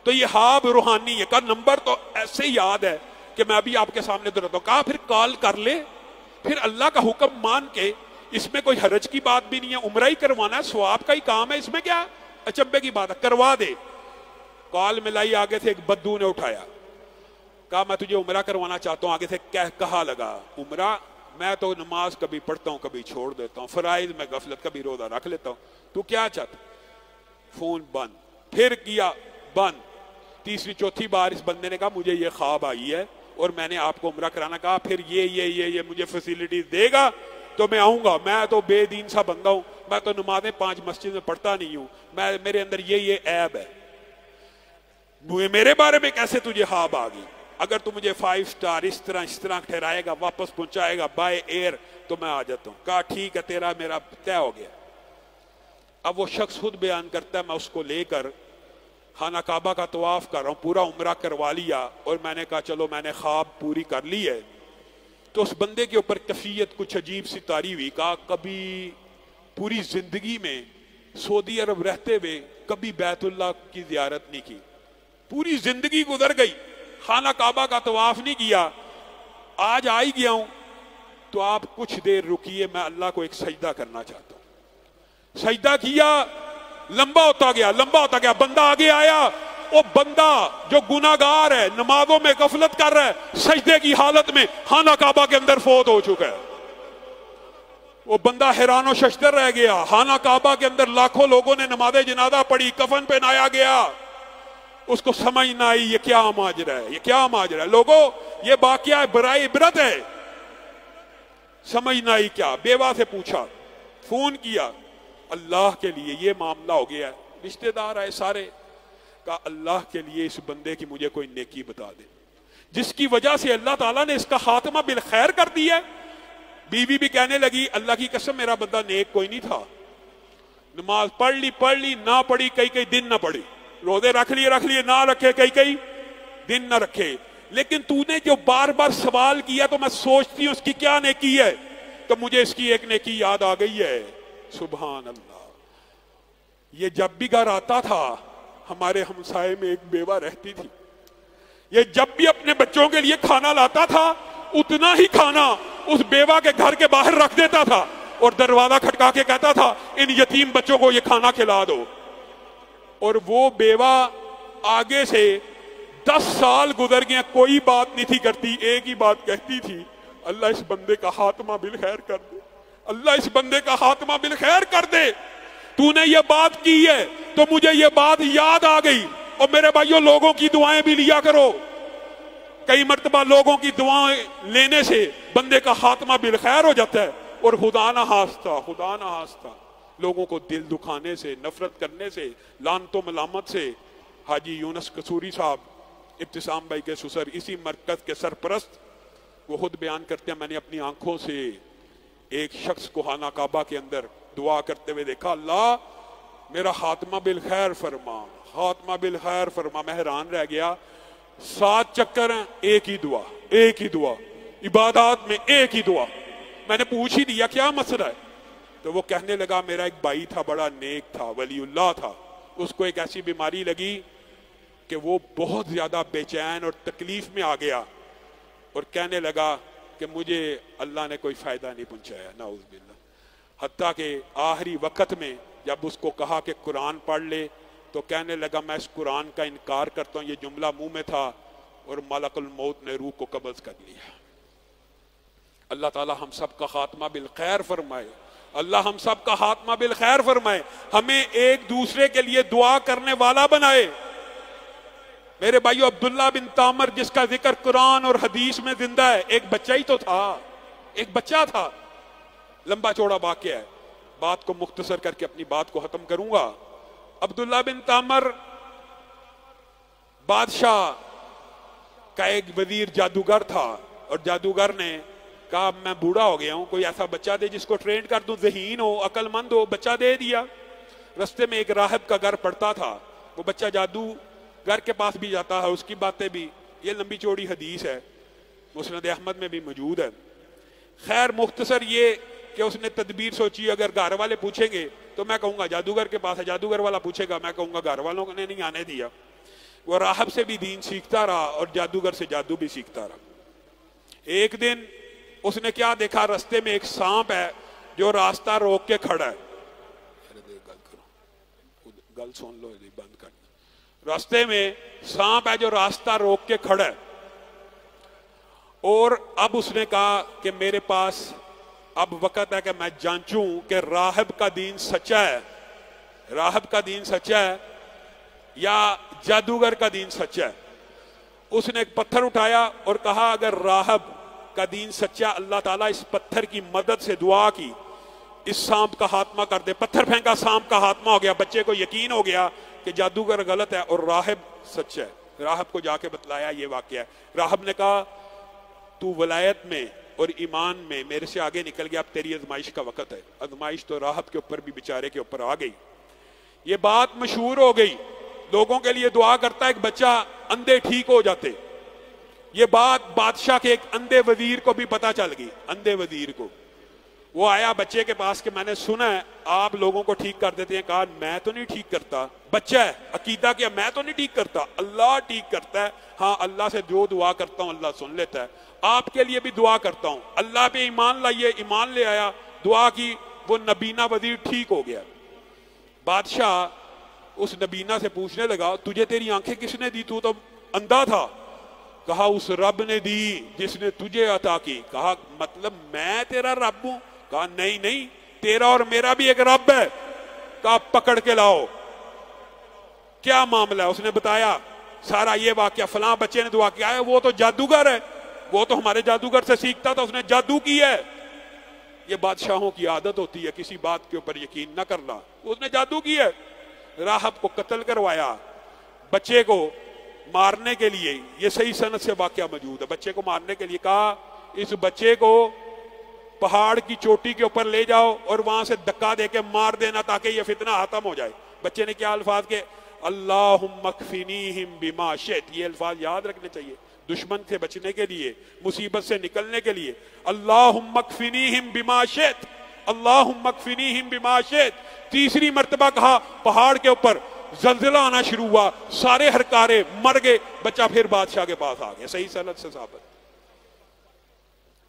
تو یہ خواب روحانی ہے. کہا نمبر تو ایسے ہی یاد ہے کہ میں ابھی آپ کے سامنے دہراتا ہوں. کہا پھر کال کر لے، پھر اللہ کا حکم مان کے، اس میں کوئی حرج کی بات بھی نہیں ہے، عمرہ ہی کروانا ہے، ثواب کا ہی کام ہے، اس میں کیا اچنبے کی بات ہے، کروا دے. کال ملائی، آگے سے ایک بدو نے اٹھایا، کہا میں تجھے عمرہ کروانا چاہتا ہوں. آگے سے کہا لگا عمرہ، میں تو نماز کبھی پڑھتا ہوں کبھی چھوڑ دیتا ہوں، فرائض میں غفلت، کبھی روزہ رکھ لیتا ہوں، تو کیا چاہتا؟ فون بند. پھر کیا بند. تیسری چوتھی بار اس بندے نے کہا مجھے یہ خواب آئی ہے اور میں نے آپ کو عمرہ کرانا. کہا پھر یہ مجھے فیسیلیٹیز دے گا تو میں آؤں گا. میں تو بے دین سا بندہ ہوں، میں تو نمازیں 5 مسجد میں پڑھتا نہیں ہوں، میرے اندر یہ عیب ہے. میرے بارے میں کیسے تجھے خواب آ گئی؟ اگر تو مجھے 5 سٹار اس طرح ٹھہرائے گا، واپس پہنچائے گا بائی ایئر، تو میں آ جاتا ہوں۔ کہا ٹھیک ہے، تیرا میرا طے ہو گیا۔ اب وہ شخص خود بیان کرتا ہے، میں اس کو لے کر خانہ کعبہ کا طواف کر رہا ہوں، پورا عمرہ کروا لیا، اور میں نے کہا چلو میں نے خواب پوری کر لی ہے۔ تو اس بندے کے اوپر کیفیت کچھ عجیب سی طاری ہوئی۔ کہا کبھی پوری زندگی میں سعودی عرب رہتے ہوئے کبھی بیت اللہ کی زیارت نہیں کی، پوری زندگی گزر گئی، خانہ کعبہ کا طواف نہیں کیا، آج آ ہی گیا ہوں، تو آپ کچھ دیر رکیے، میں اللہ کو ایک سجدہ کرنا چاہتا ہوں۔ سجدہ کیا، لمبا ہوتا گیا، بندہ آگے آیا، وہ بندہ جو گناہگار ہے، نمازوں میں غفلت کر رہا ہے، سجدے کی حالت میں خانہ کعبہ کے اندر فوت ہو چکا ہے۔ وہ بندہ حیران و ششدر رہ گیا۔ خانہ کعبہ کے اندر لاکھوں لوگوں نے نماز جنازہ پڑھی، کفن پہنایا گیا، اس کو سمجھ نہ آئی یہ کیا ماجرا ہے، یہ کیا ماجرا ہے۔ لوگوں یہ واقعہ برائے عبرت ہے، سمجھ نہ آئی کیا۔ بیوہ سے پوچھا، فون کیا، اللہ کے لیے یہ معاملہ ہو گیا ہے، رشتہ دار آئے سارے، کہا اللہ کے لیے اس بندے کی مجھے کوئی نیکی بتا دے جس کی وجہ سے اللہ تعالیٰ نے اس کا خاتمہ بالخیر کر دیا۔ بیوی بھی کہنے لگی اللہ کی قسم میرا بندہ نیک کوئی نہیں تھا، نماز پڑھ لی نہ پڑھی، کئی دن نہ پڑھی، روزے رکھ لیے نہ رکھے، کئی دن نہ رکھے، لیکن تو نے جو بار بار سوال کیا تو میں سوچتی ہوں اس کی کیا نیکی ہے، تو مجھے اس کی ایک نیکی یاد آ گئی ہے۔ سبحان اللہ۔ یہ جب بھی گھر آتا تھا، ہمارے ہمسائے میں ایک بیوہ رہتی تھی، یہ جب بھی اپنے بچوں کے لیے کھانا لاتا تھا، اتنا ہی کھانا اس بیوہ کے گھر کے باہر رکھ دیتا تھا، اور دروازہ کھٹکا کے کہتا تھا ان یتیم بچوں کو یہ کھانا کھلا دو۔ اور وہ بیوہ آگے سے 10 سال گزر گئے، کوئی بات نہیں تھی کرتی، ایک ہی بات کہتی تھی، اللہ اس بندے کا خاتمہ بالخیر کر دے، اللہ اس بندے کا خاتمہ بالخیر کر دے۔ تو نے یہ بات کی ہے تو مجھے یہ بات یاد آ گئی۔ اور میرے بھائیوں، لوگوں کی دعائیں بھی لیا کرو، کئی مرتبہ لوگوں کی دعائیں لینے سے بندے کا خاتمہ بالخیر ہو جاتا ہے۔ اور خدا نہ ہاستہ لوگوں کو دل دکھانے سے، نفرت کرنے سے، لعنت و ملامت سے۔ حاجی یونس قصوری صاحب، ابتسام بھائی کے سسر، اسی مرکز کے سرپرست، وہ خود بیان کرتے ہیں میں نے اپنی آنکھوں سے ایک شخص کو خانہ کعبہ کے اندر دعا کرتے ہوئے دیکھا، اللہ میرا خاتمہ بالخیر فرما، خاتمہ بالخیر فرما۔ میں حیران رہ گیا، 7 چکر ہیں، ایک ہی دعا، عبادات میں ایک ہی دعا۔ میں نے پوچھ ہی دیا کیا مسئلہ ہے، تو وہ کہنے لگا میرا ایک بھائی تھا، بڑا نیک تھا، ولی اللہ تھا، اس کو ایک ایسی بیماری لگی کہ وہ بہت زیادہ بے چین اور تکلیف میں آ گیا، اور کہنے لگا کہ مجھے اللہ نے کوئی فائدہ نہیں پہنچایا، نعوذ باللہ۔ حتیٰ کہ آخری وقت میں جب اس کو کہا کہ قرآن پڑھ لے تو کہنے لگا میں اس قرآن کا انکار کرتا ہوں، یہ جملہ منہ میں تھا اور ملک الموت نے روح کو قبض کر لیا۔ اللہ تعالی ہم سب کا خاتمہ بالخیر فرمائے، اللہ ہم سب کا خاتمہ بالخیر فرمائے، ہمیں ایک دوسرے کے لیے دعا کرنے والا بنائے۔ میرے بھائیو، عبداللہ بن تامر جس کا ذکر قرآن اور حدیث میں زندہ ہے، ایک بچہ ہی تو تھا، ایک بچہ تھا، لمبا چوڑا واقعہ ہے، بات کو مختصر کر کے اپنی بات کو ختم کروں گا۔ عبداللہ بن تامر بادشاہ کا ایک وزیر جادوگر تھا، اور جادوگر نے کہا میں بوڑھا ہو گیا ہوں، کوئی ایسا بچہ دے جس کو ٹرین کر دوں، ذہین ہو، عقل مند ہو۔ بچہ دے دیا۔ رستے میں ایک راہب کا گھر پڑتا تھا، وہ بچہ جادوگر کے پاس بھی جاتا ہے، اس کی باتیں بھی، یہ لمبی چوڑی حدیث ہے، مسند احمد میں بھی موجود ہے۔ خیر مختصر یہ کہ اس نے تدبیر سوچی، اگر گھر والے پوچھیں گے تو میں کہوں گا جادوگر کے پاس ہے، جادوگر والا پوچھے گا میں کہوں گا گھر والوں نے نہیں آنے دیا۔ وہ راہب سے بھی دین سیکھتا رہا اور جادوگر سے جادو بھی سیکھتا رہا۔ ایک دن اس نے کیا دیکھا، رستے میں ایک سانپ ہے جو راستہ روک کے کھڑا ہے، گل سن لو، بند کر۔ راستے میں سانپ ہے جو راستہ روک کے کھڑا ہے، اور اب اس نے کہا کہ میرے پاس اب وقت ہے کہ میں جانچوں کہ راہب کا دین سچا ہے، راہب کا دین سچا ہے یا جادوگر کا دین سچا ہے۔ اس نے ایک پتھر اٹھایا اور کہا اگر راہب کا دین سچا، اللہ تعالیٰ اس پتھر کی مدد سے دعا کی اس سانپ کا خاتمہ کر دے۔ پتھر پھینکا، سانپ کا خاتمہ ہو گیا۔ بچے کو یقین ہو گیا کہ جادوگر غلط ہے اور راہب سچا ہے۔ راہب کو جا کے بتلایا یہ واقعہ ہے۔ راہب نے کہا تو ولایت میں اور ایمان میں میرے سے آگے نکل گیا، اب تیری آزمائش کا وقت ہے۔ آزمائش تو راہب کے اوپر بھی بیچارے کے اوپر آ گئی۔ یہ بات مشہور ہو گئی، لوگوں کے لیے دعا کرتا ہے، ایک بچہ اندھے ٹھیک ہو جاتے۔ یہ بات بادشاہ کے ایک اندھے وزیر کو بھی پتا چل گئی، اندھے وزیر کو۔ وہ آیا بچے کے پاس کہ میں نے سنا ہے آپ لوگوں کو ٹھیک کر دیتے ہیں۔ کہا میں تو نہیں ٹھیک کرتا، بچہ ہے، عقیدہ کیا میں تو نہیں ٹھیک کرتا، اللہ ٹھیک کرتا ہے۔ ہاں اللہ سے جو دعا کرتا ہوں اللہ سن لیتا ہے، آپ کے لیے بھی دعا کرتا ہوں، اللہ پہ ایمان لائیے۔ ایمان لے آیا، دعا کی، وہ نبینا وزیر ٹھیک ہو گیا۔ بادشاہ اس نبینا سے پوچھنے لگا تجھے تیری آنکھیں کس نے دی، تو اندھا تھا؟ کہا اس رب نے دی جس نے تجھے عطا کی۔ کہا مطلب میں تیرا رب ہوں؟ کہا نہیں نہیں، تیرا اور میرا بھی ایک رب ہے۔ کہا پکڑ کے لاؤ، کیا معاملہ ہے؟ اس نے بتایا سارا یہ واقعہ، فلاں بچے نے دعا کیا ہے، وہ تو جادوگر ہے، وہ تو ہمارے جادوگر سے سیکھتا تھا، اس نے جادو کی ہے۔ یہ بادشاہوں کی عادت ہوتی ہے کسی بات کے اوپر یقین نہ کرنا، اس نے جادو کی ہے۔ راہب کو قتل کروایا، بچے کو مارنے کے لیے، یہ صحیح سند سے واقعہ موجود ہے، بچے کو مارنے کے لیے کہا اس بچے کو پہاڑ کی چوٹی کے اوپر لے جاؤ اور وہاں سے دھکا دے کے مار دینا تاکہ یہ فتنہ ختم ہو جائے۔ بچے نے کیا الفاظ کے اللہم اکفنیہم بما شئت، یہ الفاظ یاد رکھنے چاہیے دشمن سے بچنے کے لیے، مصیبت سے نکلنے کے لیے۔ اللہم اکفنیہم بما شئت، اللہم اکفنیہم بما شئت۔ تیسری مرتبہ کہا، پہاڑ کے اوپر زلزلہ آنا شروع ہوا، سارے ہرکارے مر گئے، بچہ پھر بادشاہ کے پاس آ گیا، صحیح سند سے ثابت۔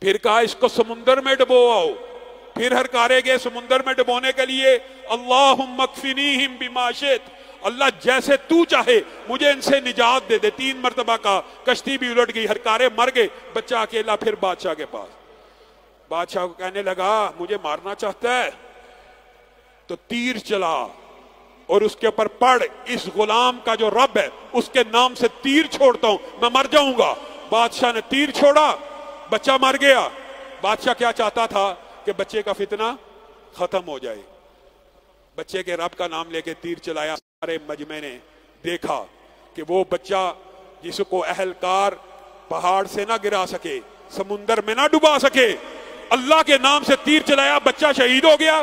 پھر کہا اس کو سمندر میں ڈبو آؤ، پھر ہرکارے گئے سمندر میں ڈبونے کے لیے۔ اللہم اکفنیہم بما شئت، اللہ جیسے تو چاہے مجھے ان سے نجات دے دے۔ 3 مرتبہ کا، کشتی بھی الٹ گئی، ہرکارے مر گئے، بچہ اکیلا پھر بادشاہ کے پاس۔ بادشاہ کو کہنے لگا مجھے مارنا چاہتا ہے تو تیر چلا اور اس کے اوپر پڑھ اس غلام کا جو رب ہے اس کے نام سے تیر چھوڑتا ہوں، میں مر جاؤں گا۔ بادشاہ نے تیر چھوڑا، بچہ مر گیا۔ بادشاہ کیا چاہتا تھا کہ بچے کا فتنہ ختم ہو جائے، بچے کے رب کا نام لے کے تیر چلایا۔ سارے مجمع نے دیکھا کہ وہ بچہ جس کو اہلکار پہاڑ سے نہ گرا سکے، سمندر میں نہ ڈبا سکے، اللہ کے نام سے تیر چلایا، بچہ شہید ہو گیا۔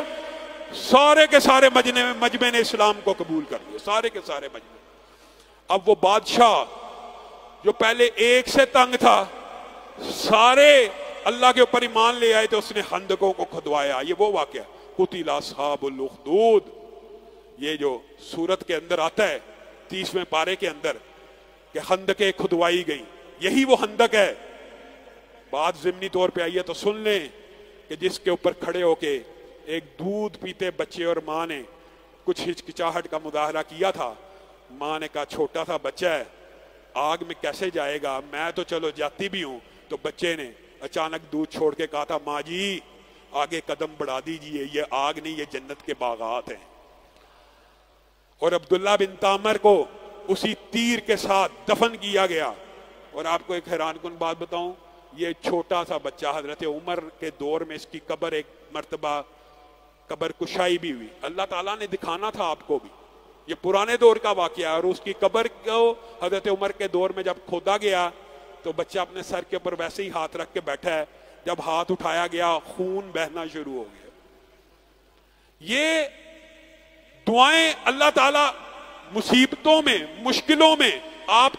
سارے کے سارے مجمع نے اسلام کو قبول کر لیا، سارے کے سارے مجمع۔ اب وہ بادشاہ جو پہلے ایک سے تنگ تھا، سارے اللہ کے اوپر ایمان لے آئے تو اس نے خندقوں کو کھدوایا۔ یہ وہ واقعہ قتل اصحاب الاخدود، یہ جو سورت کے اندر آتا ہے 30ویں پارے کے اندر کہ خندقیں کھدوائی گئی، یہی وہ خندق ہے۔ بات ضمنی طور پہ آئی ہے تو سن لیں کہ جس کے اوپر کھڑے ہو کے ایک دودھ پیتے بچے اور ماں نے کچھ ہچکچاہٹ کا مظاہرہ کیا تھا۔ ماں نے کہا چھوٹا سا بچہ ہے، آگ میں کیسے جائے گا، میں تو چلو جاتی بھی ہوں۔ تو بچے نے اچانک دودھ چھوڑ کے کہا تھا ماں جی آگے قدم بڑھا دیجئے، یہ آگ نہیں، یہ جنت کے باغات ہیں۔ اور عبداللہ بن تامر کو اسی تیر کے ساتھ دفن کیا گیا۔ اور آپ کو ایک حیران کن بات بتاؤں، یہ چھوٹا سا بچہ حضرت عمر کے دور میں اس کی قبر ایک مرتبہ قبر کشائی بھی ہوئی، اللہ تعالیٰ نے دکھانا تھا آپ کو بھی، یہ پرانے دور کا واقعہ ہے۔ اور اس کی قبر کو حضرت عمر کے دور میں جب کھودا گیا تو بچہ اپنے سر کے اوپر ویسے ہی ہاتھ رکھ کے بیٹھا ہے، جب ہاتھ اٹھایا گیا خون بہنا شروع ہو گیا۔ یہ دعائیں اللہ تعالیٰ مصیبتوں میں، مشکلوں میں آپ